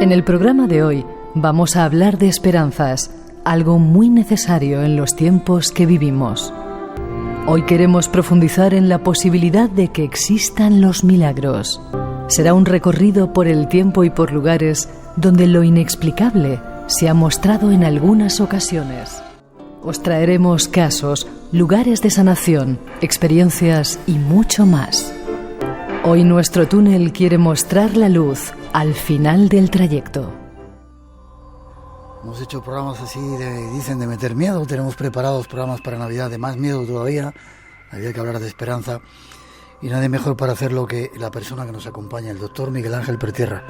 En el programa de hoy vamos a hablar de esperanzas, algo muy necesario en los tiempos que vivimos. Hoy queremos profundizar en la posibilidad de que existan los milagros. Será un recorrido por el tiempo y por lugares donde lo inexplicable se ha mostrado en algunas ocasiones. Os traeremos casos, lugares de sanación, experiencias y mucho más. Hoy nuestro túnel quiere mostrar la luz al final del trayecto. Hemos hecho programas así, dicen, de meter miedo. Tenemos preparados programas para Navidad de más miedo todavía. Había que hablar de esperanza. Y nadie mejor para hacerlo que la persona que nos acompaña, el doctor Miguel Ángel Pertierra.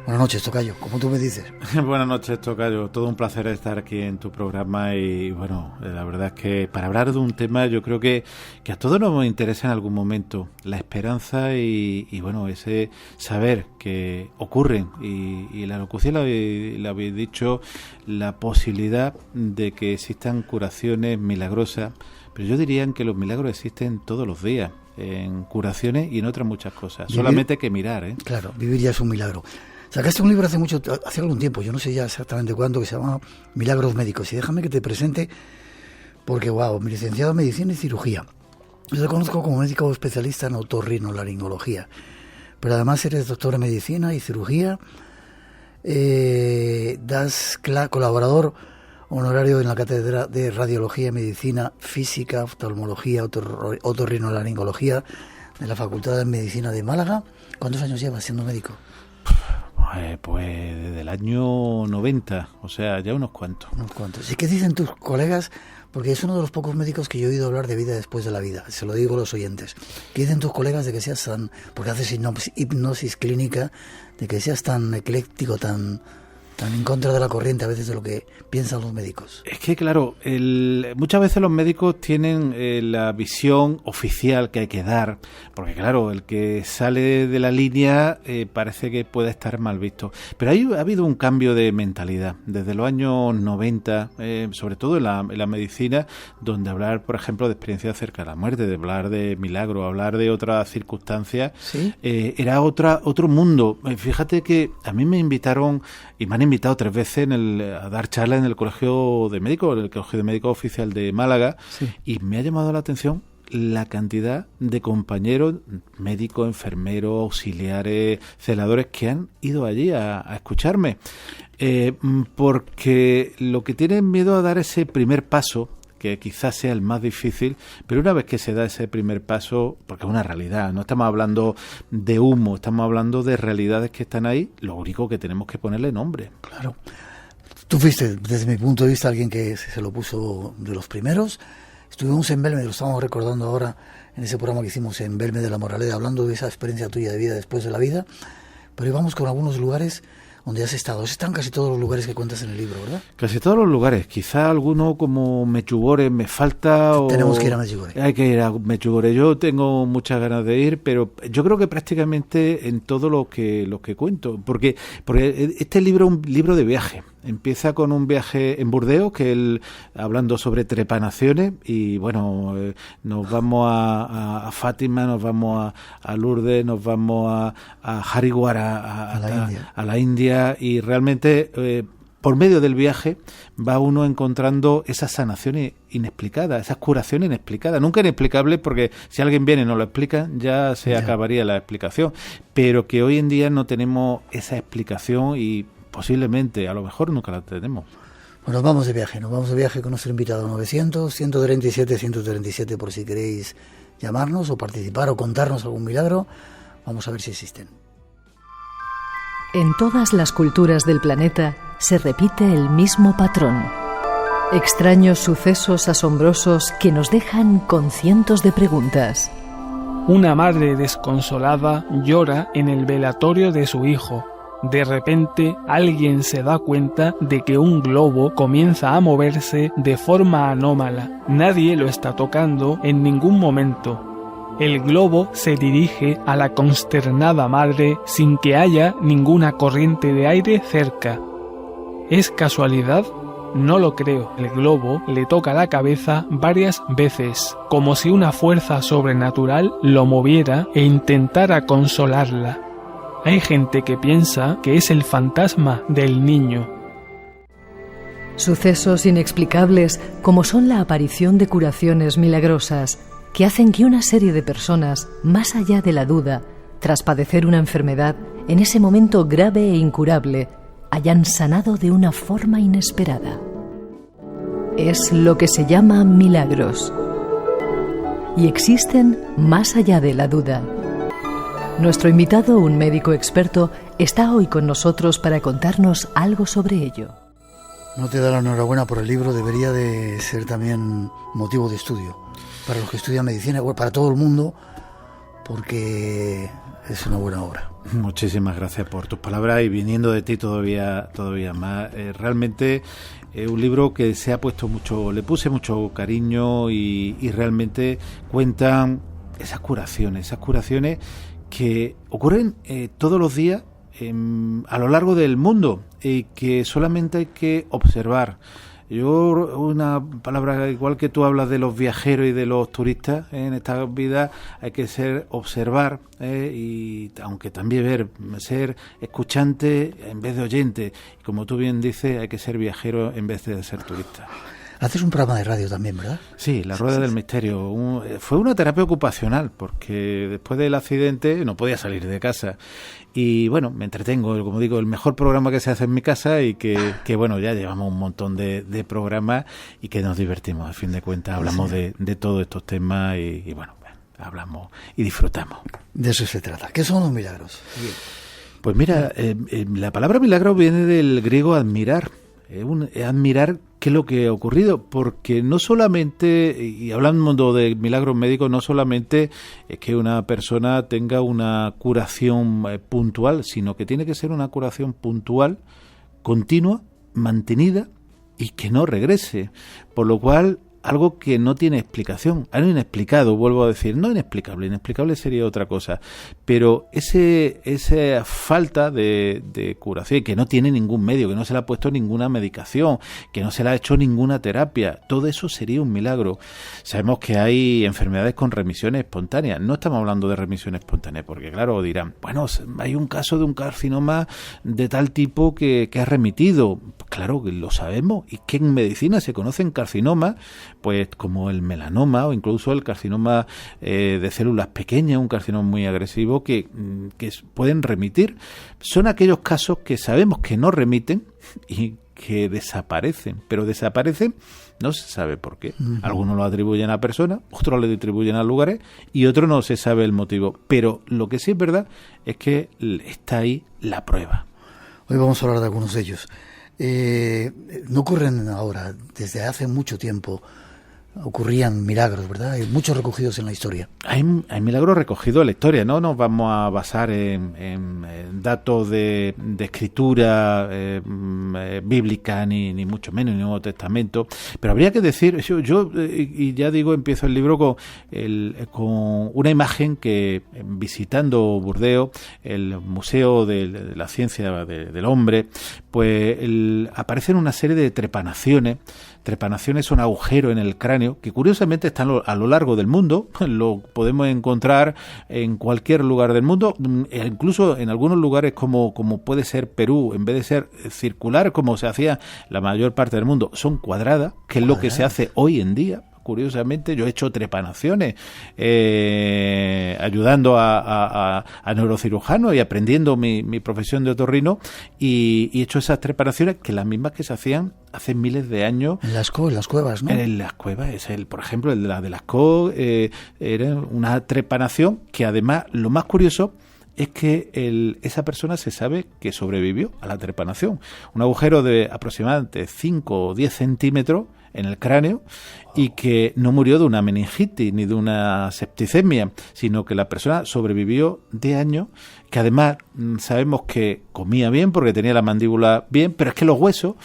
Buenas noches, tocayo, como tú me dices. Buenas noches, tocayo. Todo un placer estar aquí en tu programa y, bueno, la verdad es que para hablar de un tema yo creo que a todos nos interesa en algún momento, la esperanza y bueno, ese saber que ocurren y la locución la habéis dicho, la posibilidad de que existan curaciones milagrosas, pero yo diría que los milagros existen todos los días, en curaciones y en otras muchas cosas. Vivir, solamente hay que mirar, ¿eh? Claro, vivir ya es un milagro. Sacaste un libro hace algún tiempo, yo no sé ya exactamente cuándo, que se llama Milagros Médicos. Y déjame que te presente, porque wow, mi licenciado en Medicina y Cirugía. Yo te conozco como médico especialista en otorrinolaringología, pero además eres doctor en Medicina y Cirugía, colaborador honorario en la Cátedra de Radiología y Medicina Física, Oftalmología, Otorrinolaringología de la Facultad de Medicina de Málaga. ¿Cuántos años llevas siendo médico? Pues desde el año 90, o sea, ya unos cuantos. ¿Y qué dicen tus colegas? Porque es uno de los pocos médicos que yo he oído hablar de vida después de la vida, se lo digo a los oyentes. ¿Qué dicen tus colegas de que seas tan, porque haces hipnosis clínica, de que seas tan ecléctico, tan en contra de la corriente a veces de lo que piensan los médicos? Es que claro, muchas veces los médicos tienen la visión oficial que hay que dar, porque claro, el que sale de la línea parece que puede estar mal visto. Pero ha habido un cambio de mentalidad desde los años 90, sobre todo en la medicina, donde hablar, por ejemplo, de experiencias cerca de la muerte, de hablar de milagros, hablar de otras circunstancias, ¿sí? Era otro mundo. Fíjate que a mí me invitaron y me han invitado 3 veces a dar charlas en el Colegio de Médicos, en el Colegio de Médicos Oficial de Málaga, sí. Y me ha llamado la atención la cantidad de compañeros, médicos, enfermeros, auxiliares, celadores que han ido allí a escucharme, porque lo que tienen miedo a dar ese primer paso, que quizás sea el más difícil, pero una vez que se da ese primer paso, porque es una realidad, no estamos hablando de humo, estamos hablando de realidades que están ahí, lo único que tenemos que ponerle nombre. Claro. Tú fuiste, desde mi punto de vista, alguien que se lo puso de los primeros. Estuvimos en Belme, lo estamos recordando ahora en ese programa que hicimos en Belme de la Moraleda, hablando de esa experiencia tuya de vida después de la vida, pero íbamos con algunos lugares donde has estado. Están casi todos los lugares que cuentas en el libro, ¿verdad? Casi todos los lugares. Quizá alguno como Mechugore me falta. Tenemos que ir a Mechugore. Hay que ir a Mechugore. Yo tengo muchas ganas de ir, pero yo creo que prácticamente en todo lo que cuento. Porque este libro es un libro de viaje. Empieza con un viaje en Burdeos, hablando sobre trepanaciones, y bueno, nos vamos a Fátima, nos vamos a Lourdes, nos vamos a Haridwar, a la India, y realmente por medio del viaje va uno encontrando esas sanaciones inexplicadas, esas curaciones inexplicadas, nunca inexplicables, porque si alguien viene y nos lo explica ya acabaría la explicación, pero que hoy en día no tenemos esa explicación y posiblemente, a lo mejor nunca la tenemos. Bueno, nos vamos de viaje con nuestro invitado 900-137-137 por si queréis llamarnos o participar o contarnos algún milagro. Vamos a ver si existen. En todas las culturas del planeta se repite el mismo patrón. Extraños sucesos asombrosos que nos dejan con cientos de preguntas. Una madre desconsolada llora en el velatorio de su hijo. De repente, alguien se da cuenta de que un globo comienza a moverse de forma anómala. Nadie lo está tocando en ningún momento. El globo se dirige a la consternada madre sin que haya ninguna corriente de aire cerca. ¿Es casualidad? No lo creo. El globo le toca la cabeza varias veces, como si una fuerza sobrenatural lo moviera e intentara consolarla. Hay gente que piensa que es el fantasma del niño. Sucesos inexplicables como son la aparición de curaciones milagrosas que hacen que una serie de personas, más allá de la duda, tras padecer una enfermedad, en ese momento grave e incurable, hayan sanado de una forma inesperada. Es lo que se llama milagros. Y existen más allá de la duda. Nuestro invitado, un médico experto, está hoy con nosotros para contarnos algo sobre ello. No te da la enhorabuena por el libro, debería de ser también motivo de estudio para los que estudian medicina, para todo el mundo, porque es una buena obra. Muchísimas gracias por tus palabras y viniendo de ti todavía más. Realmente un libro que se ha puesto mucho, le puse mucho cariño y realmente cuentan esas curaciones que ocurren todos los días a lo largo del mundo y que solamente hay que observar. Yo, una palabra igual que tú hablas de los viajeros y de los turistas en esta vida, hay que observar y aunque también ser escuchante en vez de oyente. Y como tú bien dices, hay que ser viajero en vez de ser turista. Haces un programa de radio también, ¿verdad? Sí, La Rueda del Misterio. Fue una terapia ocupacional porque después del accidente no podía salir de casa. Y bueno, me entretengo, como digo, el mejor programa que se hace en mi casa y que bueno, ya llevamos un montón de programas y que nos divertimos, a fin de cuentas. Hablamos de todos estos temas y bueno, hablamos y disfrutamos. De eso se trata. ¿Qué son los milagros? Bien. Pues mira, la palabra milagro viene del griego admirar. Admirar qué es lo que ha ocurrido, porque no solamente, y hablando de milagros médicos, no solamente es que una persona tenga una curación puntual, sino que tiene que ser una curación puntual, continua, mantenida y que no regrese, por lo cual algo que no tiene explicación, algo inexplicado, vuelvo a decir, no inexplicable sería otra cosa, pero esa falta de curación, que no tiene ningún medio, que no se le ha puesto ninguna medicación, que no se le ha hecho ninguna terapia, todo eso sería un milagro. Sabemos que hay enfermedades con remisiones espontáneas, no estamos hablando de remisión espontánea, porque claro, dirán, bueno, hay un caso de un carcinoma de tal tipo que ha remitido. Claro que lo sabemos, y que en medicina se conocen carcinomas, pues como el melanoma o incluso el carcinoma de células pequeñas, un carcinoma muy agresivo que pueden remitir. Son aquellos casos que sabemos que no remiten y que desaparecen, pero desaparecen no se sabe por qué. Uh-huh. Algunos lo atribuyen a personas, otros le atribuyen a lugares y otros no se sabe el motivo. Pero lo que sí es verdad es que está ahí la prueba. Hoy vamos a hablar de algunos de ellos. No ocurren ahora, desde hace mucho tiempo ocurrían milagros, ¿verdad? Hay muchos recogidos en la historia. Hay milagros recogidos en la historia, no nos vamos a basar en datos de escritura bíblica, ni mucho menos, ni Nuevo Testamento, pero habría que decir, yo y ya digo, empiezo el libro con una imagen que, visitando Burdeos, el Museo de la Ciencia del Hombre, pues aparecen una serie de trepanaciones. Trepanaciones son agujeros en el cráneo que curiosamente están a lo largo del mundo, lo podemos encontrar en cualquier lugar del mundo, incluso en algunos lugares como puede ser Perú, en vez de ser circular como se hacía la mayor parte del mundo, son cuadradas, que es lo que se hace hoy en día. Curiosamente, yo he hecho trepanaciones ayudando a neurocirujanos y aprendiendo mi profesión de otorrino y he hecho esas trepanaciones que las mismas que se hacían hace miles de años. En las cuevas, ¿no? En las cuevas, por ejemplo, el de Lascaux era una trepanación que además, lo más curioso es que esa persona se sabe que sobrevivió a la trepanación. Un agujero de aproximadamente 5 o 10 centímetros en el cráneo y que no murió de una meningitis ni de una septicemia, sino que la persona sobrevivió 10 años, que además sabemos que comía bien porque tenía la mandíbula bien, pero es que los huesos,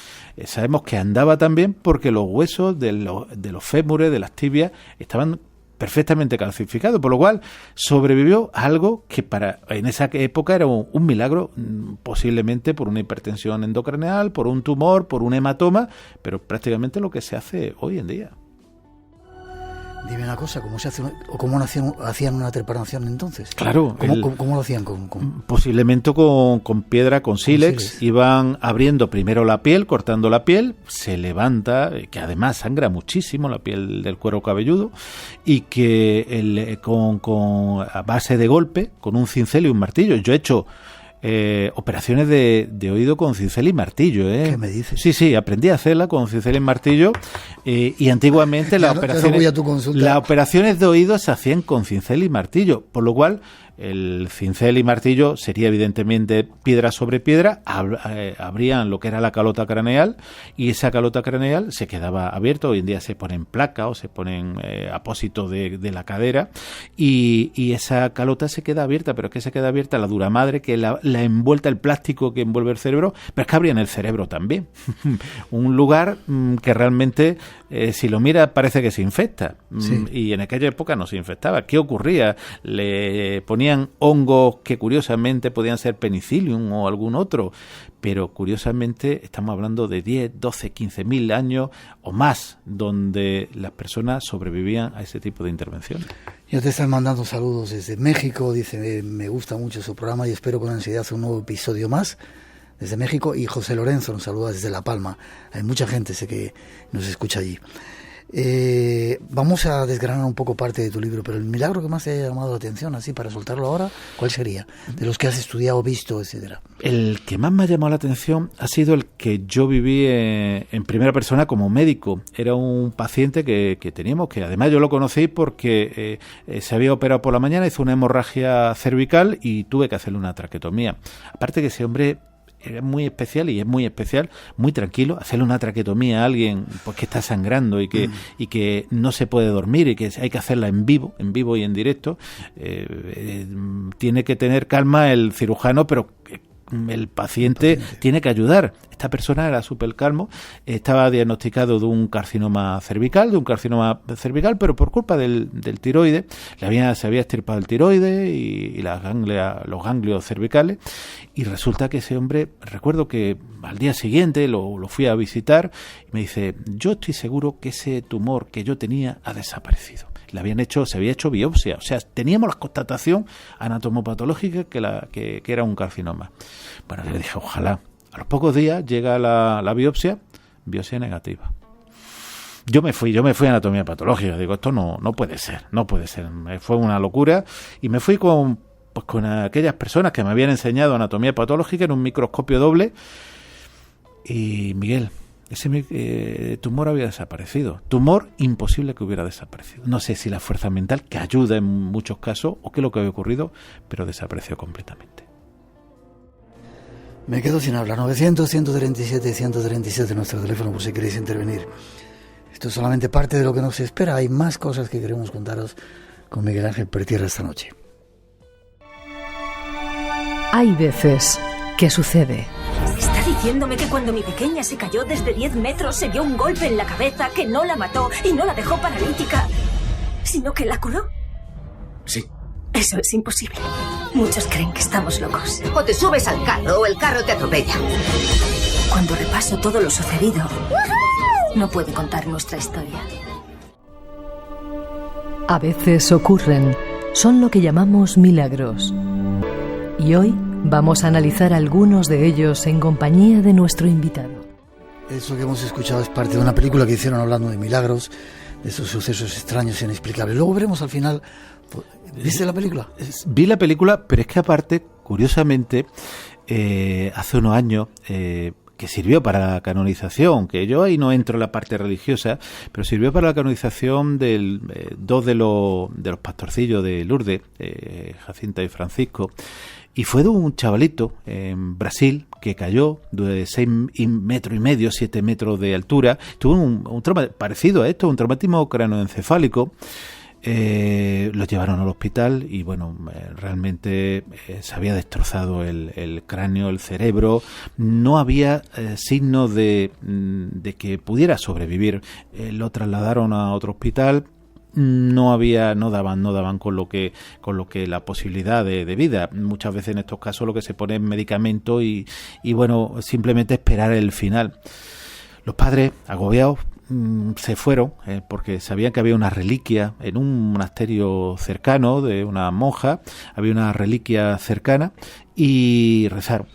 sabemos que andaba también porque los huesos de los fémures, de las tibias, estaban perfectamente calcificado, por lo cual sobrevivió a algo que en esa época era un milagro, posiblemente por una hipertensión endocraneal, por un tumor, por un hematoma, pero prácticamente lo que se hace hoy en día. Dime una cosa, ¿cómo se hace o cómo hacían una preparación entonces? Claro. ¿Cómo lo hacían? Posiblemente con piedra, con sílex. Iban abriendo primero la piel, cortando la piel, se levanta, que además sangra muchísimo la piel del cuero cabelludo, y que a base de golpe, con un cincel y un martillo. Yo he hecho operaciones de oído con cincel y martillo. ¿Qué me dices? Sí, aprendí a hacerla con cincel y martillo, y antiguamente las operaciones de oído se hacían con cincel y martillo, por lo cual el cincel y martillo sería evidentemente piedra sobre piedra, abrían lo que era la calota craneal, y esa calota craneal se quedaba abierta. Hoy en día se ponen placas o se ponen apósitos de la cadera, y esa calota se queda abierta, pero es que se queda abierta la dura madre, que la envuelta, el plástico que envuelve el cerebro, pero es que abrían el cerebro también. Un lugar que realmente, si lo mira, parece que se infecta. Sí. Y en aquella época no se infectaba. ¿Qué ocurría? Le ponían hongos que curiosamente podían ser penicillium o algún otro, pero curiosamente estamos hablando de 10, 12, 15.000 años o más donde las personas sobrevivían a ese tipo de intervenciones. Yo te están mandando saludos desde México, dice, me gusta mucho su programa y espero con ansiedad un nuevo episodio más desde México. Y José Lorenzo nos saluda desde La Palma. Hay mucha gente, sé que nos escucha allí. Vamos a desgranar un poco parte de tu libro, pero el milagro que más te ha llamado la atención, así para soltarlo ahora, ¿cuál sería? De los que has estudiado, visto, etcétera. El que más me ha llamado la atención ha sido el que yo viví en primera persona como médico. Era un paciente que teníamos, que además yo lo conocí porque se había operado por la mañana, hizo una hemorragia cervical y tuve que hacerle una traqueotomía. Aparte que ese hombre era muy especial, y es muy especial, muy tranquilo. Hacerle una traqueotomía a alguien pues que está sangrando y que no se puede dormir y que hay que hacerla en vivo y en directo, tiene que tener calma el cirujano, pero el paciente tiene que ayudar. Esta persona era súper calmo, estaba diagnosticado de un carcinoma cervical, pero por culpa del tiroides, se había extirpado el tiroides y los ganglios cervicales, y resulta que ese hombre, recuerdo que al día siguiente lo fui a visitar y me dice, yo estoy seguro que ese tumor que yo tenía ha desaparecido. Se había hecho biopsia, o sea, teníamos la constatación anatomopatológica que era un carcinoma. Bueno, le dije, ojalá. A los pocos días llega la biopsia negativa. Yo me fui a anatomía patológica, digo, esto no puede ser. Fue una locura, y me fui con aquellas personas que me habían enseñado anatomía patológica en un microscopio doble, y Miguel, ese tumor había desaparecido. Tumor imposible que hubiera desaparecido. No sé si la fuerza mental, que ayuda en muchos casos, o qué es lo que había ocurrido, pero desapareció completamente. Me quedo sin hablar. 900-137-137, nuestro teléfono, por si queréis intervenir. Esto es solamente parte de lo que nos espera. Hay más cosas que queremos contaros con Miguel Ángel Pertierra esta noche. Hay veces que sucede. Está diciéndome que cuando mi pequeña se cayó desde 10 metros se dio un golpe en la cabeza que no la mató y no la dejó paralítica, sino que la curó. Sí. Eso es imposible. Muchos creen que estamos locos. O te subes al carro o el carro te atropella. Cuando repaso todo lo sucedido, no puede contar nuestra historia. A veces ocurren, son lo que llamamos milagros. Y hoy vamos a analizar algunos de ellos en compañía de nuestro invitado. Eso que hemos escuchado es parte de una película que hicieron hablando de milagros, de esos sucesos extraños e inexplicables. Luego veremos al final. ¿Viste la película? Vi la película, pero es que aparte, curiosamente, hace unos años, que sirvió para la canonización, que yo ahí no entro en la parte religiosa, pero sirvió para la canonización de dos de los pastorcillos de Lourdes, Jacinta y Francisco, y fue de un chavalito en Brasil que cayó de 6,5 metros, 7 metros de altura. Tuvo un trauma parecido a esto, un traumatismo cráneoencefálico. Lo llevaron al hospital y bueno, realmente se había destrozado el cráneo, el cerebro. No había signos de que pudiera sobrevivir. Lo trasladaron a otro hospital. No daban con lo que la posibilidad de vida. Muchas veces en estos casos lo que se pone es medicamento y bueno, simplemente esperar el final. Los padres, agobiados, se fueron porque sabían que había una reliquia en un monasterio cercano de una monja, había una reliquia cercana y rezaron.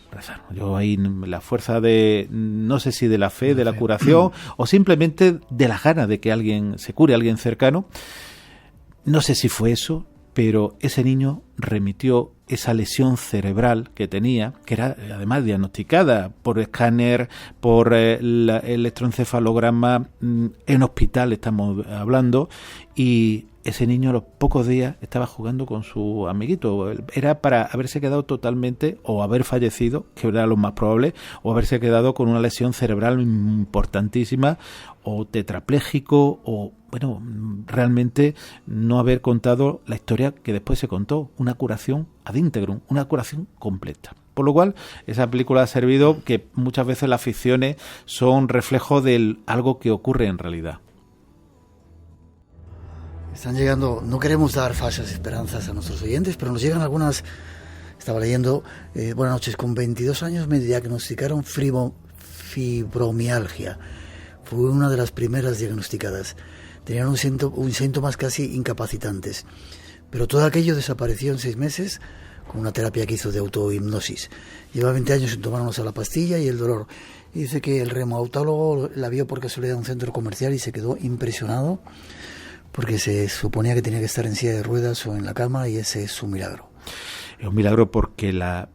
Yo ahí la fuerza de, no sé si de la fe, de la curación o simplemente de las ganas de que alguien se cure, alguien cercano. No sé si fue eso, pero ese niño remitió esa lesión cerebral que tenía, que era además diagnosticada por escáner, por el electroencefalograma, en hospital estamos hablando, y ese niño a los pocos días estaba jugando con su amiguito. Era para haberse quedado totalmente, o haber fallecido, que era lo más probable, o haberse quedado con una lesión cerebral importantísima, o tetrapléjico, o bueno, realmente no haber contado la historia que después se contó, una curación ad integrum, una curación completa. Por lo cual, esa película ha servido que muchas veces las ficciones son reflejo de algo que ocurre en realidad. Están llegando, no queremos dar falsas esperanzas a nuestros oyentes, pero nos llegan algunas. Estaba leyendo, buenas noches, con 22 años me diagnosticaron fibromialgia. Fue una de las primeras diagnosticadas. Tenían un síntomas casi incapacitantes. Pero todo aquello desapareció en 6 meses con una terapia que hizo de autohipnosis. Lleva 20 años sin tomarnos a la pastilla y el dolor. Y dice que el reumatólogo la vio por casualidad en un centro comercial y se quedó impresionado porque se suponía que tenía que estar en silla de ruedas o en la cama, y ese es su milagro. Es un milagro porque la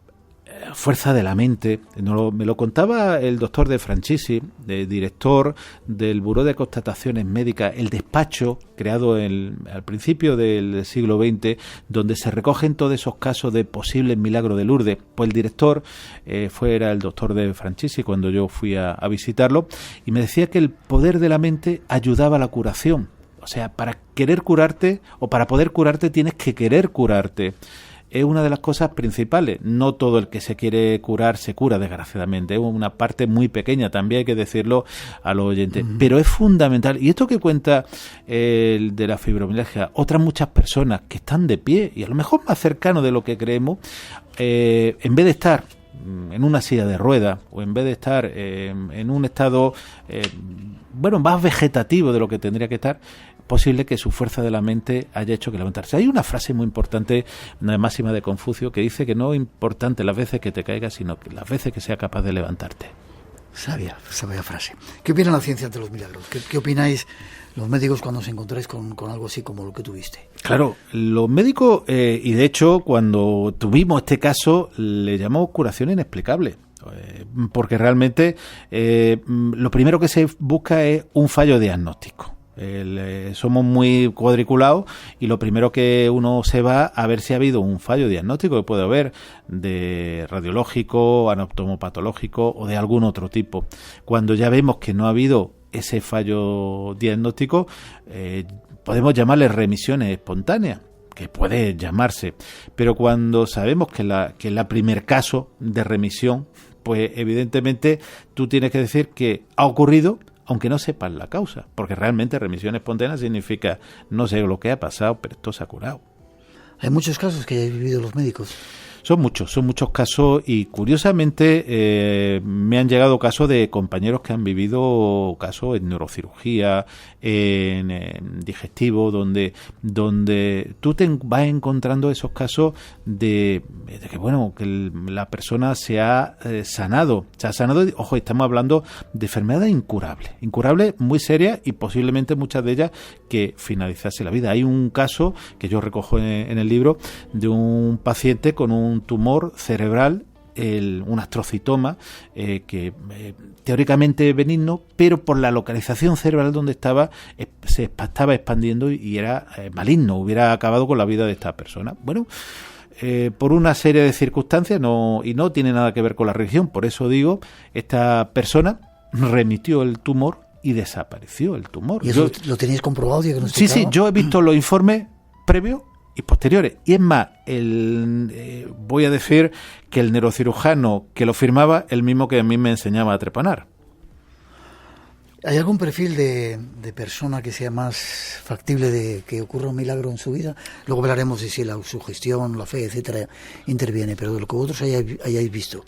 fuerza de la mente, me lo contaba el doctor De Francisci, director del Buró de Constataciones Médicas, el despacho creado al principio del siglo XX, donde se recogen todos esos casos de posibles milagros de Lourdes. Pues el director era el doctor De Francisci cuando yo fui a visitarlo, y me decía que el poder de la mente ayudaba a la curación. O sea, para querer curarte o para poder curarte tienes que querer curarte. Es una de las cosas principales. No todo el que se quiere curar se cura, desgraciadamente. Es una parte muy pequeña, también hay que decirlo a los oyentes. Pero es fundamental. Y esto que cuenta el de la fibromialgia, otras muchas personas que están de pie y a lo mejor más cercano de lo que creemos, en vez de estar en una silla de ruedas o en vez de estar en un estado más vegetativo de lo que tendría que estar, posible que su fuerza de la mente haya hecho que levantarse. Hay una frase muy importante, una máxima de Confucio, que dice que no es importante las veces que te caigas, sino que las veces que seas capaz de levantarte. Sabia frase. ¿Qué opina la ciencia ante los milagros? ¿Qué opináis los médicos cuando os encontráis con algo así como lo que tuviste? Claro, los médicos, y de hecho cuando tuvimos este caso, le llamamos curación inexplicable. Porque realmente lo primero que se busca es un fallo diagnóstico. Somos muy cuadriculados y lo primero que uno se va a ver si ha habido un fallo diagnóstico que puede haber de radiológico, anatomopatológico o de algún otro tipo. Cuando ya vemos que no ha habido ese fallo diagnóstico, podemos llamarle remisiones espontáneas, que puede llamarse, pero cuando sabemos que es la primer caso de remisión, pues evidentemente tú tienes que decir que ha ocurrido, aunque no sepas la causa, porque realmente remisión espontánea significa no sé lo que ha pasado, pero esto se ha curado. Hay muchos casos que hayáis vivido los médicos. Son muchos casos y curiosamente me han llegado casos de compañeros que han vivido casos en neurocirugía, en digestivo, donde tú te vas encontrando esos casos de que la persona se ha sanado. Ojo, estamos hablando de enfermedades incurables muy serias y posiblemente muchas de ellas que finalizase la vida. Hay un caso que yo recojo en el libro de un paciente con un tumor cerebral, un astrocitoma, que teóricamente benigno, pero por la localización cerebral donde estaba, se estaba expandiendo y era maligno, hubiera acabado con la vida de esta persona. Bueno, por una serie de circunstancias, y no tiene nada que ver con la religión, por eso digo, esta persona remitió el tumor y desapareció el tumor. ¿Y eso lo tenéis comprobado, diagnosticado? Sí, yo he visto los informes previos y posteriores. Y es más, voy a decir que el neurocirujano que lo firmaba, el mismo que a mí me enseñaba a trepanar. ¿Hay algún perfil de persona que sea más factible de que ocurra un milagro en su vida? Luego hablaremos de si la sugestión, la fe, etcétera, interviene, pero de lo que vosotros hayáis visto.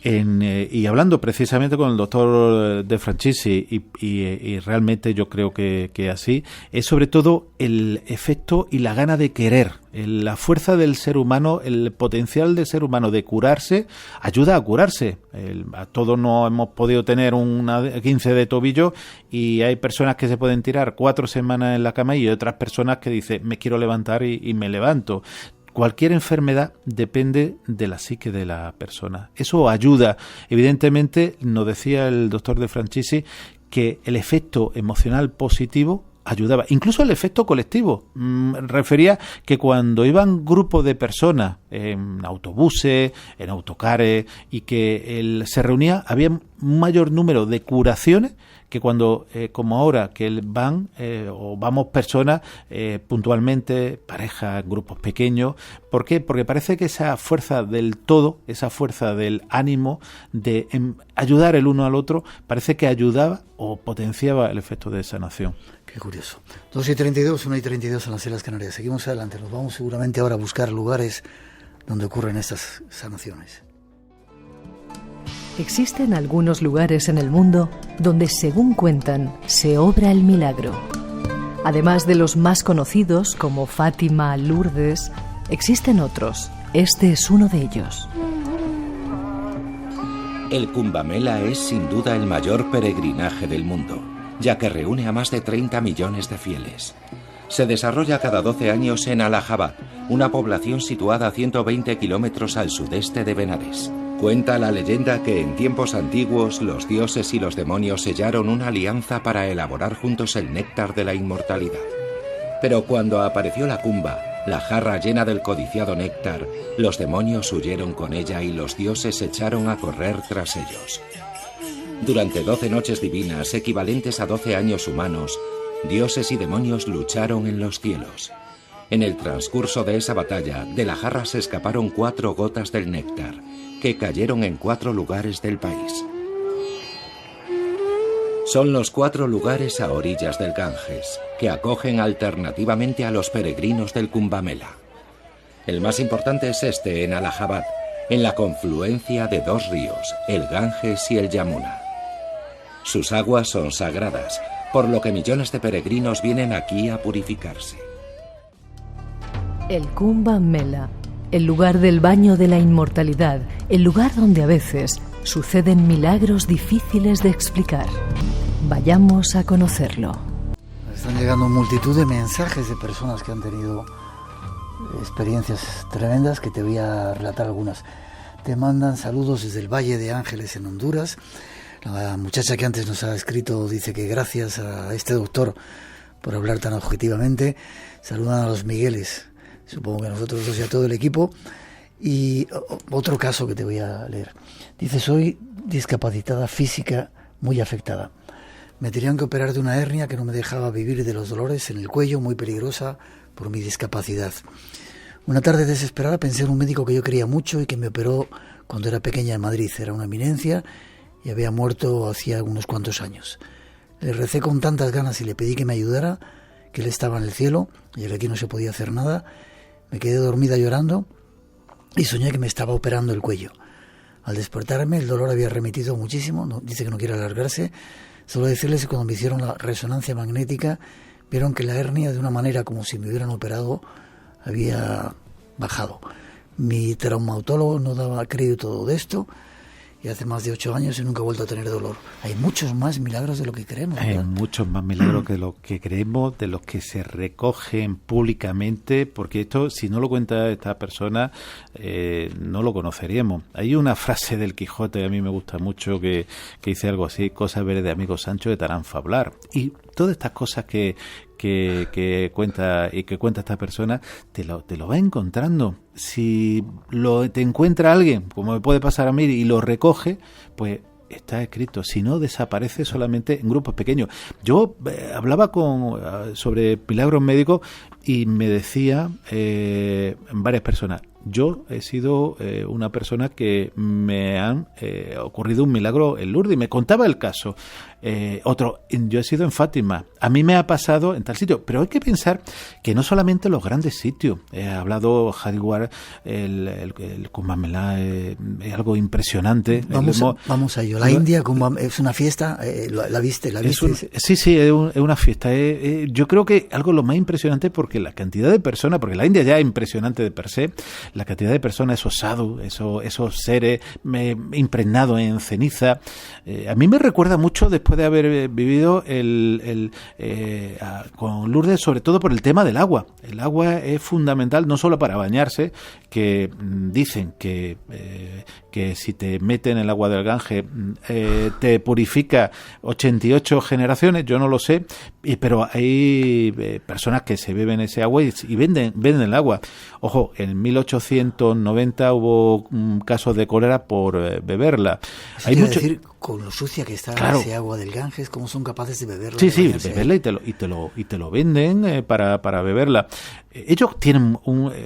Y hablando precisamente con el doctor De Francisci, y realmente yo creo que así, es sobre todo el efecto y la gana de querer, la fuerza del ser humano, el potencial del ser humano de curarse, ayuda a curarse. A todos no hemos podido tener una 15 de tobillo, y hay personas que se pueden tirar 4 semanas en la cama y otras personas que dicen, me quiero levantar y me levanto. Cualquier enfermedad depende de la psique de la persona. Eso ayuda. Evidentemente, nos decía el doctor De Francisci que el efecto emocional positivo ayudaba. Incluso el efecto colectivo. Refería que cuando iban grupos de personas en autobuses, en autocares, y que se reunía, había un mayor número de curaciones que cuando, como ahora, que van o vamos personas puntualmente, parejas, grupos pequeños. ¿Por qué? Porque parece que esa fuerza del todo, esa fuerza del ánimo de ayudar el uno al otro, parece que ayudaba o potenciaba el efecto de sanación. Qué curioso. 2:32, 1:32 en las Islas Canarias. Seguimos adelante. Nos vamos seguramente ahora a buscar lugares donde ocurren estas sanaciones. Existen algunos lugares en el mundo donde, según cuentan, se obra el milagro. Además de los más conocidos, como Fátima, Lourdes, existen otros. Este es uno de ellos. El Kumbh Mela es sin duda el mayor peregrinaje del mundo, ya que reúne a más de 30 millones de fieles. Se desarrolla cada 12 años en Allahabad, una población situada a 120 kilómetros al sudeste de Benares. Cuenta la leyenda que en tiempos antiguos los dioses y los demonios sellaron una alianza para elaborar juntos el néctar de la inmortalidad. Pero cuando apareció la Kumbha, la jarra llena del codiciado néctar, los demonios huyeron con ella y los dioses echaron a correr tras ellos. Durante 12 noches divinas, equivalentes a 12 años humanos, dioses y demonios lucharon en los cielos. En el transcurso de esa batalla, de la jarra se escaparon 4 gotas del néctar, que cayeron en 4 lugares del país. Son los 4 lugares a orillas del Ganges, que acogen alternativamente a los peregrinos del Kumbh Mela. El más importante es este, en Allahabad, en la confluencia de 2 ríos, el Ganges y el Yamuna. Sus aguas son sagradas, por lo que millones de peregrinos vienen aquí a purificarse. El Kumbh Mela, el lugar del baño de la inmortalidad, el lugar donde a veces suceden milagros difíciles de explicar. Vayamos a conocerlo. Están llegando multitud de mensajes de personas que han tenido experiencias tremendas, que te voy a relatar algunas. Te mandan saludos desde el Valle de Ángeles en Honduras. La muchacha que antes nos ha escrito dice que gracias a este doctor por hablar tan objetivamente. Saludan a los Migueles, supongo que a nosotros dos y a todo el equipo. Y otro caso que te voy a leer. Dice, soy discapacitada física muy afectada. Me tenían que operar de una hernia que no me dejaba vivir de los dolores en el cuello, muy peligrosa por mi discapacidad. Una tarde desesperada pensé en un médico que yo quería mucho y que me operó cuando era pequeña en Madrid. Era una eminencia y había muerto hacía unos cuantos años. Le recé con tantas ganas y le pedí que me ayudara, que él estaba en el cielo y que aquí no se podía hacer nada. Me quedé dormida llorando y soñé que me estaba operando el cuello. Al despertarme el dolor había remitido muchísimo, dice que no quiere alargarse. Solo decirles que cuando me hicieron la resonancia magnética vieron que la hernia, de una manera como si me hubieran operado, había bajado. Mi traumatólogo no daba crédito de esto y hace más de 8 años y nunca he vuelto a tener dolor. Hay muchos más milagros de lo que creemos, ¿verdad? Hay muchos más milagros que lo que creemos, de los que se recogen públicamente, porque esto, si no lo cuenta esta persona, no lo conoceríamos. Hay una frase del Quijote que a mí me gusta mucho, que dice algo así: cosas veres de amigo Sancho de tarán fablar. Y todas estas cosas que cuenta esta persona, te lo va encontrando. Si te encuentra alguien, como me puede pasar a mí, y lo recoge, pues está escrito. Si no, desaparece solamente en grupos pequeños. Yo hablaba sobre milagros médicos y me decía varias personas, yo he sido una persona que me han ocurrido un milagro en Lourdes, y me contaba el caso. Otro, yo he sido en Fátima, a mí me ha pasado en tal sitio, pero hay que pensar que no solamente los grandes sitios, ha hablado Haridwar, el Kumbh Mela es algo impresionante. Vamos a ello. La India es una fiesta, ¿la viste? Sí, es una fiesta. Yo creo que algo lo más impresionante, porque la cantidad de personas, porque la India ya es impresionante de per se, la cantidad de personas, esos sadhus, esos seres impregnados en ceniza, a mí me recuerda mucho, después de haber vivido con Lourdes, sobre todo por el tema del agua. El agua es fundamental no solo para bañarse, que dicen que si te meten en el agua del Ganges te purifica 88 generaciones, yo no lo sé, pero hay personas que se beben ese agua y venden el agua. Ojo, en 1890 hubo casos de cólera por beberla. Hay mucho decir, con lo sucia que está ese agua del Ganges, ¿cómo son capaces de beberla? Sí, beberla y te lo venden para beberla. Ellos tienen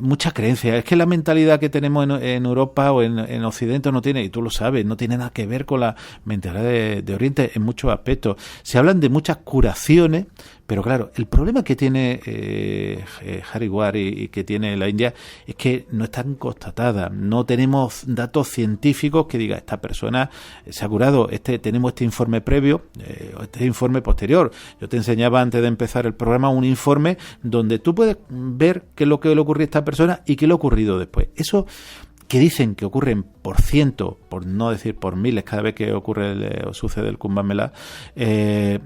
mucha creencia. Es que la mentalidad que tenemos en Europa o en Occidente no tiene, y tú lo sabes, no tiene nada que ver con la mentalidad de Oriente en muchos aspectos. Se hablan de muchas curaciones, pero claro, el problema que tiene Haridwar y que tiene la India es que no están constatadas. No tenemos datos científicos que diga esta persona se ha curado. Tenemos este informe previo, este informe posterior. Yo te enseñaba antes de empezar el programa un informe donde tú puedes ver qué es lo que le ocurrió a esta persona y qué le ha ocurrido después. Eso que dicen que ocurren por cientos, por no decir por miles, cada vez que ocurre o sucede el Kumbh Mela,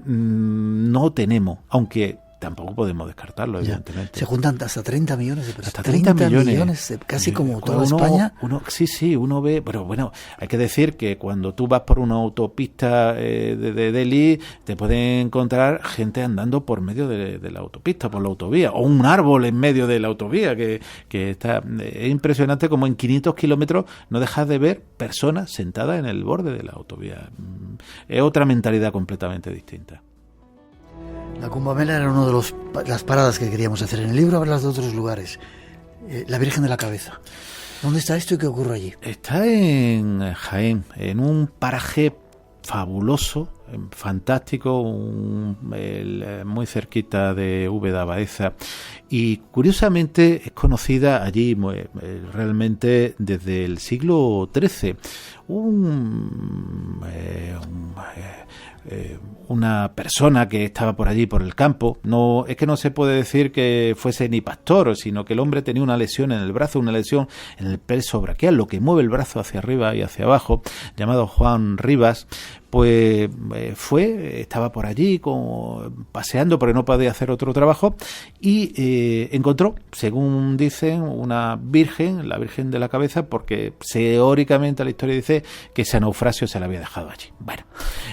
no tenemos, aunque tampoco podemos descartarlo, evidentemente. Se juntan hasta 30 millones de personas. Hasta 30 millones, casi como toda España. Uno ve, pero bueno, hay que decir que cuando tú vas por una autopista de Delhi, te pueden encontrar gente andando por medio de la autopista, por la autovía, o un árbol en medio de la autovía, que está. Es impresionante como en 500 kilómetros no dejas de ver personas sentadas en el borde de la autovía. Es otra mentalidad completamente distinta. La Kumbh Mela era una de las paradas que queríamos hacer. En el libro hablas de otros lugares. La Virgen de la Cabeza. ¿Dónde está esto y qué ocurre allí? Está en Jaén, en un paraje fabuloso, fantástico, muy cerquita de Úbeda, Baeza, y curiosamente una allí realmente desde el siglo XIII. Una persona que estaba por allí, por el campo, no es que no se puede decir que fuese ni pastor, sino que el hombre tenía una lesión en el brazo, una lesión en el plexo braquial, lo que mueve el brazo hacia arriba y hacia abajo, llamado Juan Rivas. Pues estaba por allí paseando porque no podía hacer otro trabajo y encontró, según dicen, una virgen, la Virgen de la Cabeza, porque teóricamente la historia dice que ese naufragio se la había dejado allí. Bueno,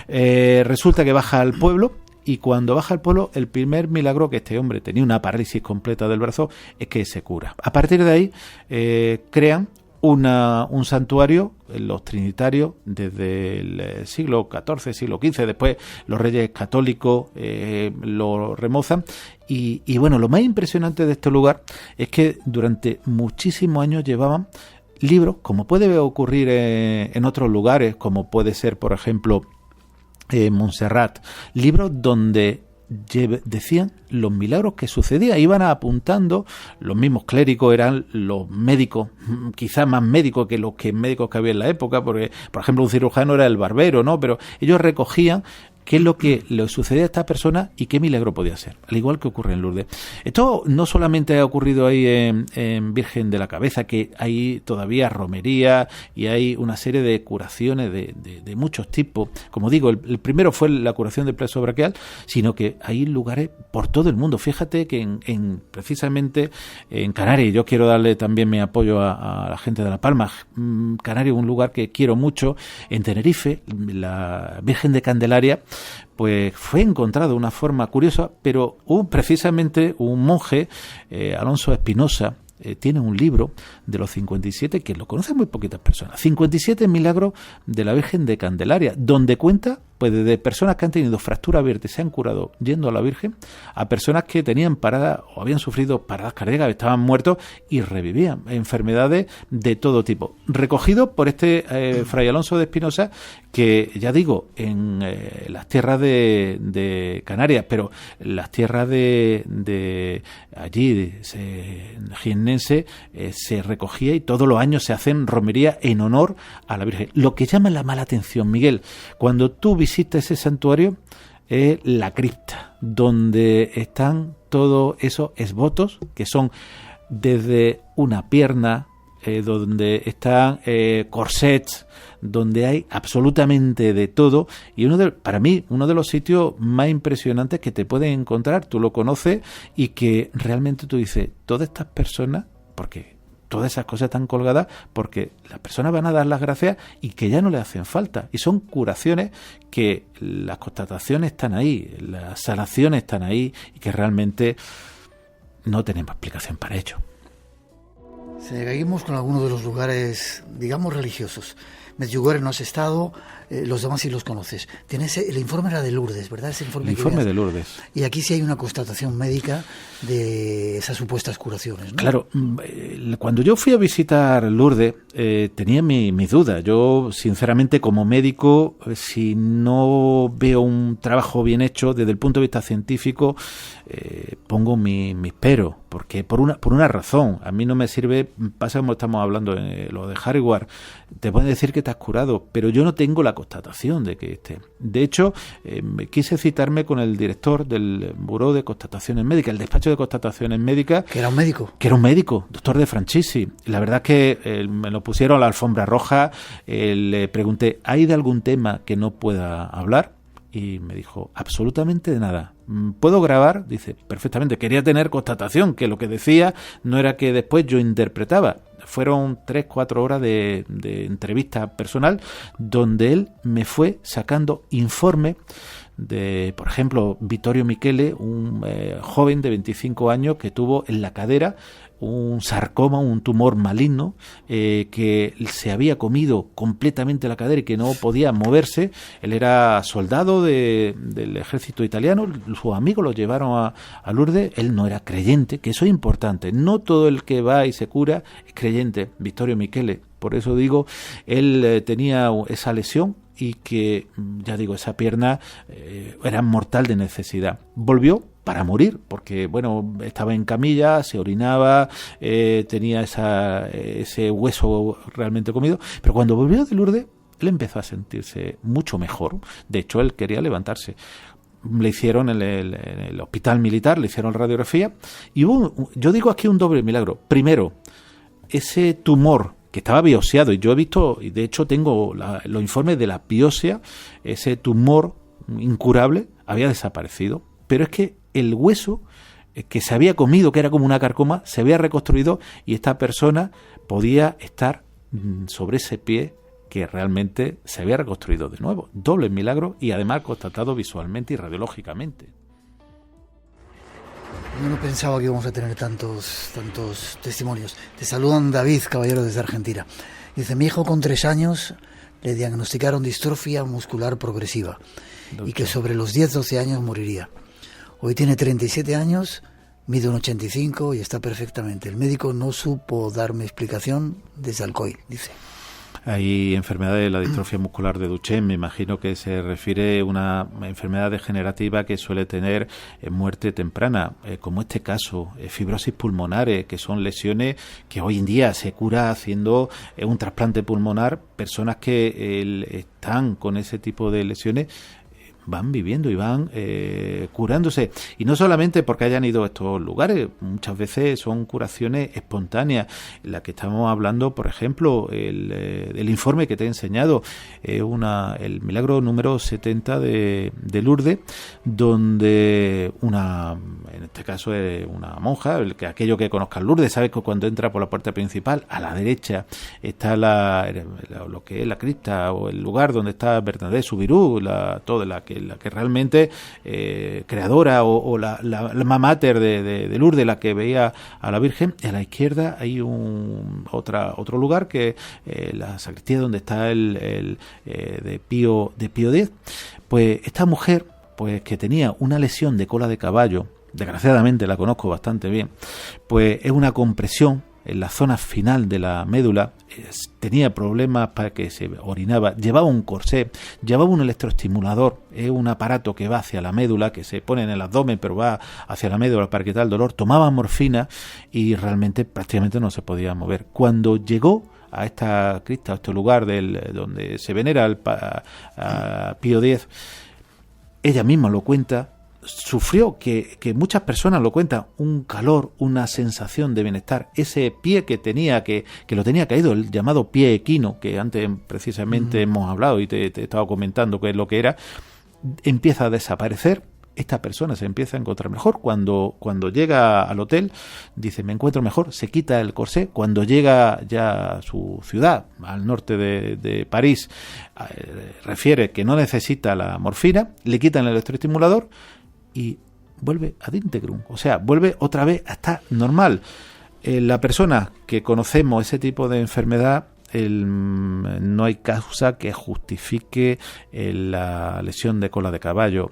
resulta que baja al pueblo, y cuando baja al pueblo, el primer milagro, que este hombre tenía una parálisis completa del brazo, es que se cura. A partir de ahí crean un santuario, los trinitarios, desde el siglo XIV, siglo XV, después los reyes católicos lo remozan, y bueno, lo más impresionante de este lugar es que durante muchísimos años llevaban libros, como puede ocurrir en otros lugares, como puede ser, por ejemplo, Montserrat, libros donde decían los milagros que sucedían, iban apuntando. Los mismos clérigos eran los médicos, quizás más médicos que los médicos que había en la época, porque por ejemplo un cirujano era el barbero, ¿no? Pero ellos recogían qué es lo que le sucedía a esta persona y qué milagro podía ser, al igual que ocurre en Lourdes. Esto no solamente ha ocurrido ahí en Virgen de la Cabeza, que hay todavía romería y hay una serie de curaciones de muchos tipos. Como digo, el primero fue la curación del plexo braquial, sino que hay lugares por todo el mundo. Fíjate que precisamente en Canarias, yo quiero darle también mi apoyo a la gente de La Palma. Canarias es un lugar que quiero mucho. En Tenerife, la Virgen de Candelaria, pues fue encontrado de una forma curiosa, pero precisamente un monje, Alonso Espinosa, tiene un libro de los 57, que lo conocen muy poquitas personas, 57 milagros de la Virgen de Candelaria, donde cuenta Pues desde personas que han tenido fractura abierta y se han curado yendo a la Virgen, a personas que tenían paradas o habían sufrido paradas cardíacas, estaban muertos y revivían, enfermedades de todo tipo. Recogido por Fray Alonso de Espinosa, que ya digo, en las tierras de Canarias, pero las tierras de allí, jiennense, se recogía y todos los años se hacen romerías en honor a la Virgen. Lo que llama la mala atención, Miguel, cuando tú visitas ese santuario, es la cripta, donde están todos esos esvotos, que son desde una pierna, donde están corsets, donde hay absolutamente de todo, y para mí uno de los sitios más impresionantes que te puedes encontrar, tú lo conoces, y que realmente tú dices, todas estas personas, porque todas esas cosas están colgadas, porque las personas van a dar las gracias y que ya no le hacen falta, y son curaciones que las constataciones están ahí, las sanaciones están ahí, y que realmente no tenemos explicación para ello. Seguimos con algunos de los lugares, digamos, religiosos. Medjugorje no has estado, los demás sí los conoces. Tienes el informe era de Lourdes, ¿verdad? Ese informe de Lourdes. Y aquí sí hay una constatación médica de esas supuestas curaciones, ¿no? Claro, cuando yo fui a visitar Lourdes tenía mis dudas. Yo, sinceramente, como médico, si no veo un trabajo bien hecho desde el punto de vista científico, pongo mis peros, porque por una razón. A mí no me sirve, pasa como estamos hablando en lo de Hardware, te pueden decir que te has curado, pero yo no tengo la constatación de que esté. De hecho, quise citarme con el director del Buró de Constataciones Médicas, el despacho de constataciones médicas. Que era un médico. Doctor de Francisci. La verdad es que me lo pusieron a la alfombra roja, le pregunté, ¿hay de algún tema que no pueda hablar? Y me dijo, absolutamente de nada. ¿Puedo grabar? Dice, perfectamente. Quería tener constatación, que lo que decía no era que después yo interpretaba. Fueron 3-4 horas de entrevista personal, donde él me fue sacando informes de, por ejemplo, Vittorio Michele, un joven de 25 años que tuvo en la cadera un sarcoma, un tumor maligno, que se había comido completamente la cadera y que no podía moverse. Él era soldado del ejército italiano, sus amigos lo llevaron a Lourdes. Él no era creyente, que eso es importante. No todo el que va y se cura es creyente. Vittorio Michele, por eso digo, él tenía esa lesión y que, ya digo, esa pierna era mortal de necesidad. Volvió para morir, porque bueno, estaba en camilla, se orinaba, tenía ese hueso realmente comido, pero cuando volvió de Lourdes, él empezó a sentirse mucho mejor. De hecho, él quería levantarse. Le hicieron en el hospital militar, le hicieron radiografía, y yo digo aquí un doble milagro. Primero, ese tumor que estaba biopsiado, y yo he visto, y de hecho tengo los informes de la biopsia, ese tumor incurable había desaparecido, pero es que el hueso que se había comido, que era como una carcoma, se había reconstruido, y esta persona podía estar sobre ese pie que realmente se había reconstruido de nuevo. Doble milagro, y además constatado visualmente y radiológicamente. Yo no pensaba que íbamos a tener tantos testimonios. Te saludan David, caballero desde Argentina. Dice, mi hijo con 3 años le diagnosticaron distrofia muscular progresiva, y que sobre los 10-12 años moriría. Hoy tiene 37 años, mide 1,85 y está perfectamente. El médico no supo darme explicación desde Alcoy, dice. Hay enfermedades de la distrofia muscular de Duchenne, me imagino que se refiere a una enfermedad degenerativa que suele tener muerte temprana, como este caso, fibrosis pulmonares, que son lesiones que hoy en día se cura haciendo un trasplante pulmonar. Personas que están con ese tipo de lesiones van viviendo y van curándose, y no solamente porque hayan ido a estos lugares, muchas veces son curaciones espontáneas. La que estamos hablando, por ejemplo, el informe que te he enseñado, el milagro número 70 de Lourdes, donde en este caso es una monja, aquello que conozcan Lourdes, sabes que cuando entra por la puerta principal, a la derecha está lo que es la cripta, o el lugar donde está Bernadette Soubirous, toda la que la que realmente creadora o la alma mater de Lourdes, la que veía a la Virgen. Y a la izquierda hay otro lugar que la sacristía donde está el de Pío X. Pues esta mujer, pues que tenía una lesión de cola de caballo, desgraciadamente la conozco bastante bien, pues es una compresión en la zona final de la médula, tenía problemas para que se orinaba, llevaba un corsé, llevaba un electroestimulador, es un aparato que va hacia la médula, que se pone en el abdomen pero va hacia la médula para quitar el dolor, tomaba morfina y realmente prácticamente no se podía mover. Cuando llegó a esta cripta, a este lugar donde se venera a Pío X, ella misma lo cuenta, sufrió, que muchas personas lo cuentan, un calor, una sensación de bienestar, ese pie que tenía, que lo tenía caído, el llamado pie equino, que antes precisamente hemos hablado y te estaba comentando qué es lo que era, empieza a desaparecer. Esta persona se empieza a encontrar mejor. Cuando llega al hotel, dice, me encuentro mejor, se quita el corsé. Cuando llega ya a su ciudad, al norte de París, refiere que no necesita la morfina, le quitan el electroestimulador y vuelve ad integrum, o sea, vuelve otra vez a estar normal. La persona que conocemos ese tipo de enfermedad, no hay causa que justifique la lesión de cola de caballo.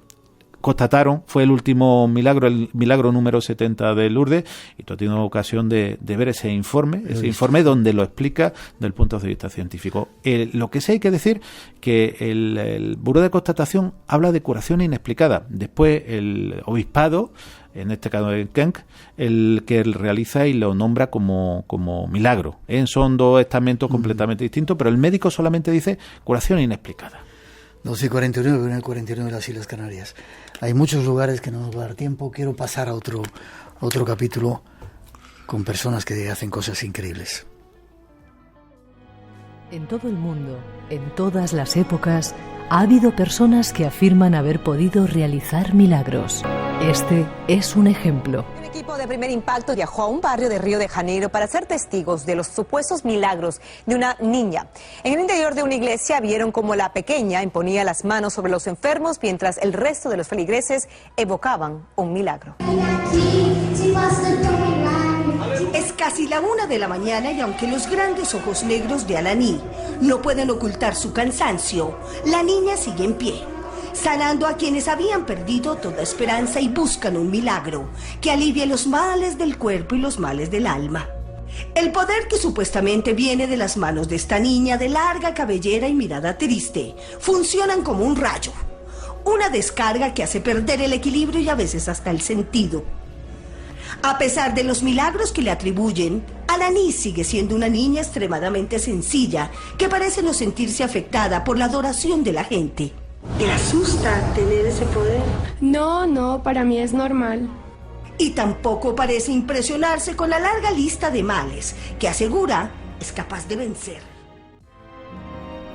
Constataron, fue el último milagro, el milagro número 70 de Lourdes, y tú has tenido ocasión de ver ese informe donde lo explica desde el punto de vista científico. Lo que sí hay que decir, que el Buró de Constatación habla de curación inexplicada. Después el obispado, en este caso en Kent, el que realiza y lo nombra como milagro. Son dos estamentos completamente distintos, pero el médico solamente dice curación inexplicada. 12:49, en el 49 de las Islas Canarias. Hay muchos lugares que no nos va a dar tiempo. Quiero pasar a otro capítulo con personas que hacen cosas increíbles. En todo el mundo, en todas las épocas, ha habido personas que afirman haber podido realizar milagros. Este es un ejemplo. Un equipo de Primer Impacto viajó a un barrio de Río de Janeiro para ser testigos de los supuestos milagros de una niña. En el interior de una iglesia vieron cómo la pequeña imponía las manos sobre los enfermos mientras el resto de los feligreses evocaban un milagro. Es casi la 1 de la mañana y aunque los grandes ojos negros de Alaní no pueden ocultar su cansancio, la niña sigue en pie, sanando a quienes habían perdido toda esperanza y buscan un milagro que alivie los males del cuerpo y los males del alma. El poder que supuestamente viene de las manos de esta niña de larga cabellera y mirada triste funcionan como un rayo, una descarga que hace perder el equilibrio y a veces hasta el sentido. A pesar de los milagros que le atribuyen, Alaní sigue siendo una niña extremadamente sencilla que parece no sentirse afectada por la adoración de la gente. ¿Te asusta tener ese poder? No, para mí es normal. Y tampoco parece impresionarse con la larga lista de males que asegura es capaz de vencer.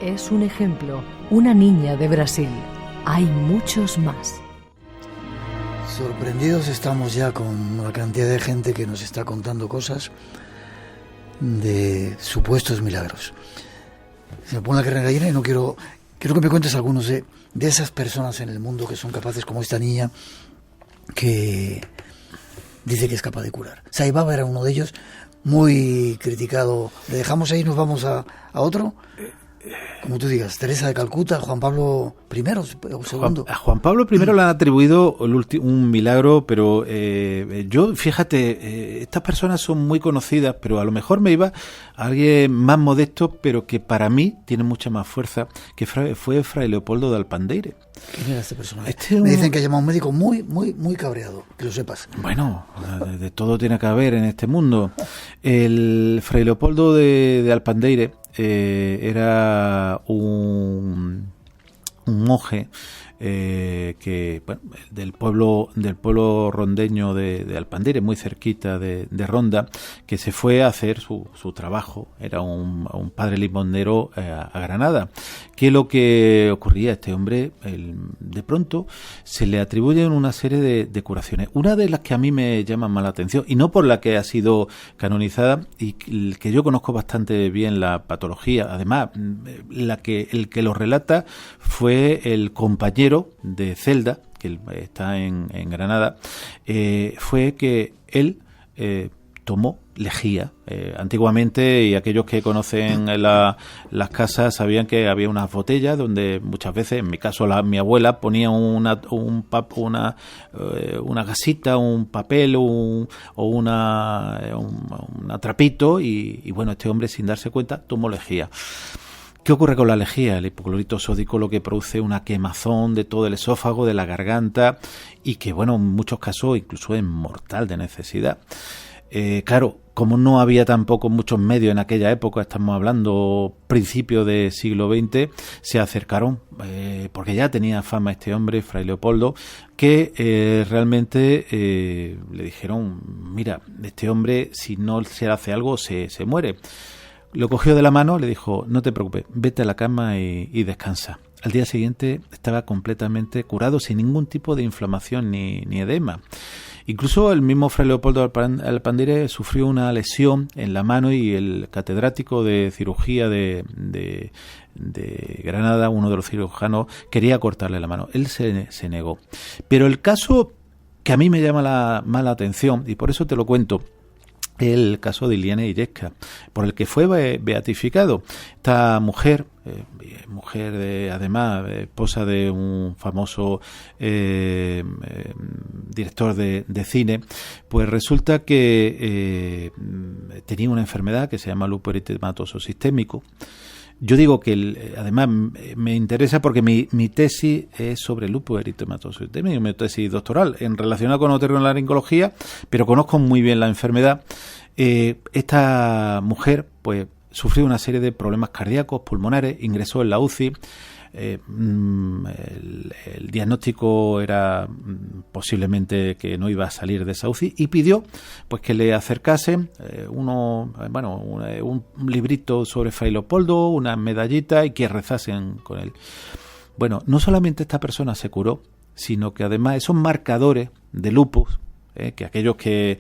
Es un ejemplo, una niña de Brasil. Hay muchos más. Sorprendidos estamos ya con la cantidad de gente que nos está contando cosas de supuestos milagros. Se me pone la carne de gallina y no quiero que me cuentes algunos de esas personas en el mundo que son capaces, como esta niña que dice que es capaz de curar. Saibaba era uno de ellos, muy criticado. ¿Le dejamos ahí y nos vamos a otro? Como tú digas, Teresa de Calcuta, Juan Pablo I o segundo. A Juan Pablo I le han atribuido un milagro, pero yo, fíjate, estas personas son muy conocidas, pero a lo mejor me iba a alguien más modesto, pero que para mí tiene mucha más fuerza, que fue Fray Leopoldo de Alpandeire. ¿Quién era este personaje? Me dicen que ha llamado a un médico muy cabreado, que lo sepas. Bueno, de todo tiene que haber en este mundo. El Fray Leopoldo de Alpandeire era un monje que del pueblo rondeño de Alpandeire, muy cerquita de Ronda, que se fue a hacer su trabajo. Era un padre limosnero a Granada. ¿Qué es lo que ocurría? Este hombre, de pronto, se le atribuyen una serie de curaciones. Una de las que a mí me llama más la atención, y no por la que ha sido canonizada, y que yo conozco bastante bien la patología. Además, el que lo relata fue el compañero compañero de celda, que está en Granada, fue que él tomó lejía. Antiguamente, y aquellos que conocen las casas sabían que había unas botellas donde muchas veces, en mi caso mi abuela ponía una gasita, un papel un trapito y bueno, este hombre, sin darse cuenta, tomó lejía. ¿Qué ocurre con la lejía? El hipoclorito sódico lo que produce una quemazón de todo el esófago, de la garganta, y que bueno, en muchos casos incluso es mortal de necesidad. Claro, como no había tampoco muchos medios en aquella época, estamos hablando principios del siglo XX, se acercaron, porque ya tenía fama este hombre, Fray Leopoldo, que realmente le dijeron, mira, este hombre, si no se hace algo, se muere. Lo cogió de la mano, le dijo, no te preocupes, vete a la cama y descansa. Al día siguiente estaba completamente curado, sin ningún tipo de inflamación ni edema. Incluso el mismo Fray Leopoldo Alpandire sufrió una lesión en la mano y el catedrático de cirugía de Granada, uno de los cirujanos, quería cortarle la mano. Él se negó. Pero el caso que a mí me llama más la atención, y por eso te lo cuento, el caso de Iliana Illescas, por el que fue beatificado. Esta mujer, además, esposa de un famoso director de cine, pues resulta que tenía una enfermedad que se llama lupus eritematoso sistémico. Yo digo que además me interesa porque mi tesis es sobre lupus eritematoso sistémico, mi tesis doctoral relacionada con otorrinolaringología, pero conozco muy bien la enfermedad. Esta mujer pues sufrió una serie de problemas cardíacos, pulmonares, ingresó en la UCI. El diagnóstico era posiblemente que no iba a salir de esa UCI y pidió pues que le acercasen un librito sobre Fray Leopoldo, una medallita y que rezasen con él. Bueno, no solamente esta persona se curó, sino que además esos marcadores de lupus, que aquellos que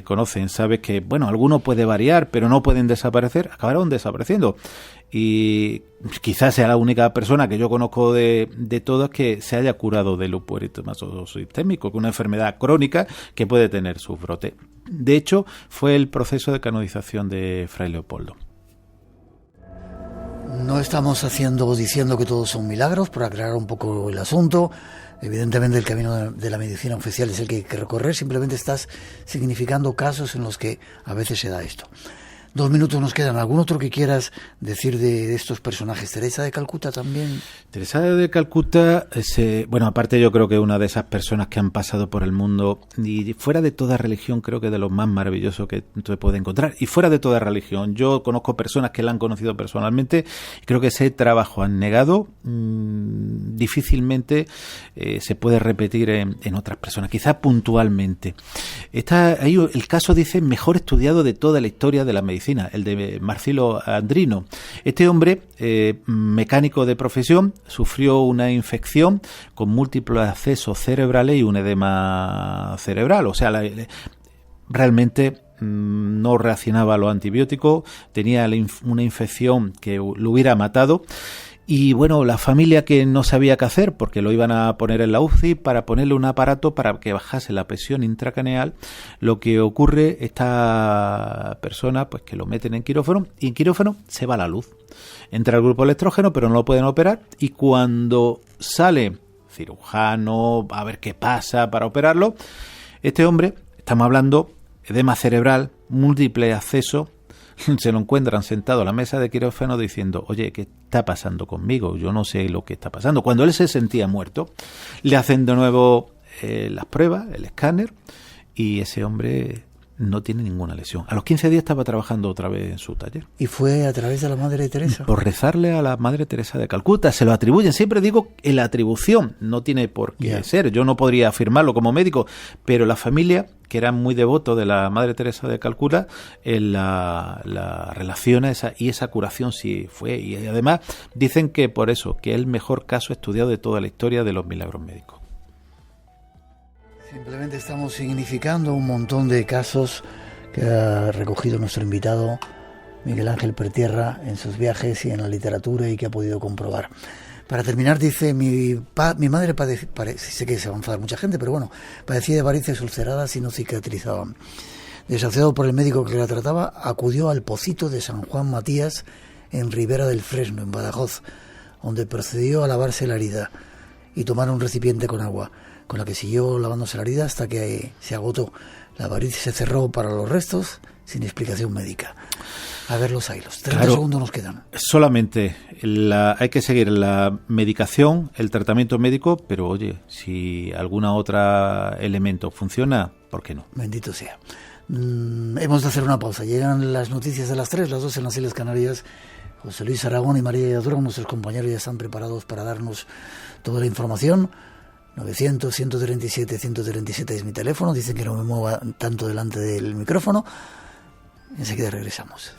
conocen saben que, bueno, alguno puede variar, pero no pueden desaparecer, acabaron desapareciendo. Y quizás sea la única persona que yo conozco de todas que se haya curado de lupus eritematoso sistémico, que es una enfermedad crónica que puede tener sus brotes. De hecho, fue el proceso de canonización de Fray Leopoldo. No estamos diciendo que todos son milagros, por aclarar un poco el asunto. Evidentemente el camino de la medicina oficial es el que hay que recorrer, simplemente estás significando casos en los que a veces se da esto. 2 minutos nos quedan. ¿Algún otro que quieras decir de estos personajes? ¿Teresa de Calcuta también? Teresa de Calcuta, aparte yo creo que es una de esas personas que han pasado por el mundo y fuera de toda religión creo que de lo más maravilloso que te puede encontrar. Y fuera de toda religión, yo conozco personas que la han conocido personalmente y creo que ese trabajo abnegado difícilmente se puede repetir en otras personas, quizás puntualmente. Ahí el caso dice mejor estudiado de toda la historia de la medicina, el de Marcilo Andrino. Este hombre, mecánico de profesión, sufrió una infección con múltiples accesos cerebrales y un edema cerebral. O sea, realmente no reaccionaba a los antibióticos, tenía una infección que lo hubiera matado. Y bueno, la familia que no sabía qué hacer, porque lo iban a poner en la UCI para ponerle un aparato para que bajase la presión intracraneal, lo que ocurre, esta persona, pues que lo meten en quirófano, y en quirófano se va la luz. Entra el grupo electrógeno, pero no lo pueden operar, y cuando sale cirujano a ver qué pasa para operarlo, este hombre, estamos hablando, edema cerebral, múltiples accesos, se lo encuentran sentado a la mesa de quirófano diciendo, oye, ¿qué está pasando conmigo? Yo no sé lo que está pasando. Cuando él se sentía muerto, le hacen de nuevo las pruebas, el escáner, y ese hombre no tiene ninguna lesión. A los 15 días estaba trabajando otra vez en su taller. ¿Y fue a través de la Madre Teresa? Por rezarle a la Madre Teresa de Calcuta. Se lo atribuyen. Siempre digo que la atribución no tiene por qué ser. Yo no podría afirmarlo como médico, pero la familia, que eran muy devotos de la Madre Teresa de Calcuta, la relaciona y esa curación sí fue. Y además dicen que por eso, que es el mejor caso estudiado de toda la historia de los milagros médicos. Simplemente estamos significando un montón de casos que ha recogido nuestro invitado Miguel Ángel Pertierra en sus viajes y en la literatura y que ha podido comprobar. Para terminar, dice, mi madre sé que se va a enfadar mucha gente, pero bueno, padecía de varices ulceradas y no cicatrizaban. Desafiado por el médico que la trataba, acudió al Pocito de San Juan Matías, en Ribera del Fresno, en Badajoz, donde procedió a lavarse la herida y tomar un recipiente con agua, con la que siguió lavándose la herida hasta que se agotó. La varice se cerró para los restos, sin explicación médica. A ver los hilos. 30 segundos nos quedan. Solamente hay que seguir la medicación, el tratamiento médico, pero oye, si alguna otra elemento funciona, ¿por qué no? Bendito sea. Hemos de hacer una pausa. Llegan las noticias de las 3, las 2 en las Islas Canarias. José Luis Aragón y María Yadura, nuestros compañeros, ya están preparados para darnos toda la información. 900-137-137 es mi teléfono. Dicen que no me mueva tanto delante del micrófono. Enseguida regresamos.